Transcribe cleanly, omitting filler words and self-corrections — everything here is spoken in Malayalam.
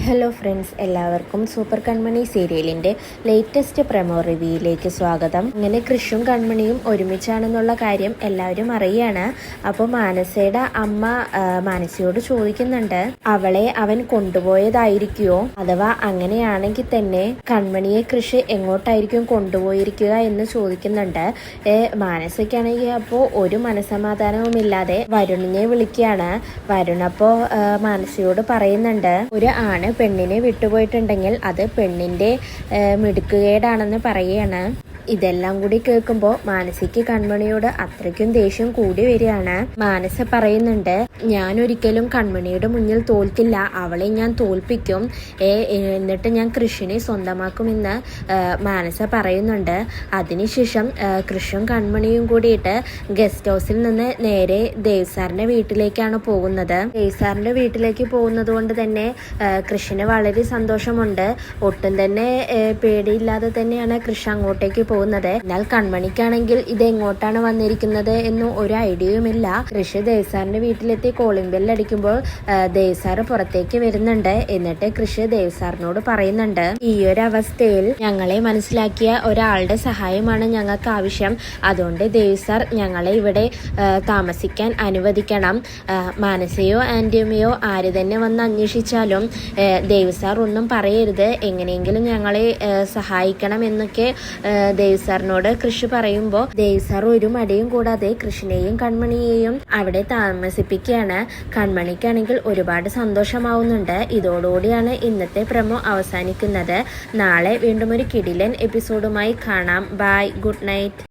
ഹലോ ഫ്രണ്ട്സ്, എല്ലാവർക്കും സൂപ്പർ കൺമണി സീരിയലിൻ്റെ ലേറ്റസ്റ്റ് പ്രമോ റിവ്യൂയിലേക്ക് സ്വാഗതം. ഇങ്ങനെ കൃഷും കൺമണിയും ഒരുമിച്ചാണെന്നുള്ള കാര്യം എല്ലാവരും അറിയാണ്. അപ്പോൾ മാനസയുടെ അമ്മ മാനസയോട് ചോദിക്കുന്നുണ്ട്, അവളെ അവൻ കൊണ്ടുപോയതായിരിക്കുമോ, അഥവാ അങ്ങനെയാണെങ്കിൽ തന്നെ കൺമണിയെ കൃഷി എങ്ങോട്ടായിരിക്കും കൊണ്ടുപോയിരിക്കുക എന്ന് ചോദിക്കുന്നുണ്ട്. മാനസയ്ക്കാണെങ്കിൽ അപ്പോൾ ഒരു മനസമാധാനവുമില്ലാതെ വരുണിനെ വിളിക്കുകയാണ്. വരുൺ അപ്പോൾ മാനസയോട് പറയുന്നുണ്ട്, ഒരു പെണ്ണിനെ വിട്ടുപോയിട്ടുണ്ടെങ്കിൽ അത് പെണ്ണിന്റെ മിടുക്കുകേടാണെന്ന് പറയുകയാണ്. ഇതെല്ലാം കൂടി കേൾക്കുമ്പോൾ മാനസിക്ക് കൺമണിയോട് അത്രയ്ക്കും ദേഷ്യം കൂടി വരികയാണ്. മാനസ പറയുന്നുണ്ട്, ഞാൻ ഒരിക്കലും കൺമണിയുടെ മുന്നിൽ തോൽക്കില്ല, അവളെ ഞാൻ തോൽപ്പിക്കും, എന്നിട്ട് ഞാൻ കൃഷിനെ സ്വന്തമാക്കുമെന്ന് മാനസ പറയുന്നുണ്ട്. അതിനുശേഷം കൃഷും കൺമണിയും കൂടിയിട്ട് ഗസ്റ്റ് ഹൗസിൽ നിന്ന് നേരെ ദേവ് സാറിന്റെ വീട്ടിലേക്കാണ് പോകുന്നത്. ദേവ് സാറിന്റെ വീട്ടിലേക്ക് പോകുന്നത് കൊണ്ട് തന്നെ കൃഷിന് വളരെ സന്തോഷമുണ്ട്. ഒട്ടും തന്നെ പേടിയില്ലാതെ തന്നെയാണ് കൃഷി അങ്ങോട്ടേക്ക് പോകുന്നത്. എന്നാൽ കൺമണിക്കാണെങ്കിൽ ഇത് എങ്ങോട്ടാണ് വന്നിരിക്കുന്നത് എന്നും ഒരു ഐഡിയയുമില്ല. കൃഷി ദേവ് സാറിന്റെ വീട്ടിലെത്തി കോളിംഗ് ബെൽ അടിക്കുമ്പോൾ ദേവ് സാറ് പുറത്തേക്ക് വരുന്നുണ്ട്. എന്നിട്ട് കൃഷി ദേവ് സാറിനോട് പറയുന്നുണ്ട്, ഈ ഒരു അവസ്ഥയിൽ ഞങ്ങളെ മനസ്സിലാക്കിയ ഒരാളുടെ സഹായമാണ് ഞങ്ങൾക്ക് ആവശ്യം. അതുകൊണ്ട് ദേവ് സാർ ഞങ്ങളെ ഇവിടെ താമസിക്കാൻ അനുവദിക്കണം. മാനസയോ ആന്റിയമ്മയോ ആര് തന്നെ വന്ന് അന്വേഷിച്ചാലും ദേവ് സാർ ഒന്നും പറയരുത്, എങ്ങനെയെങ്കിലും ഞങ്ങളെ സഹായിക്കണം എന്നൊക്കെ ദേവ് സാറിനോട് കൃഷി പറയുമ്പോൾ ദേവ് സാർ ഒരു മടിയും കൂടാതെ കൃഷിനെയും കൺമണിയെയും അവിടെ താമസിപ്പിക്കുകയാണ്. കൺമണിക്കാണെങ്കിൽ ഒരുപാട് സന്തോഷമാവുന്നുണ്ട്. ഇതോടുകൂടിയാണ് ഇന്നത്തെ പ്രമോ അവസാനിക്കുന്നത്. നാളെ വീണ്ടും ഒരു കിടിലൻ എപ്പിസോഡുമായി കാണാം. Bye, good night.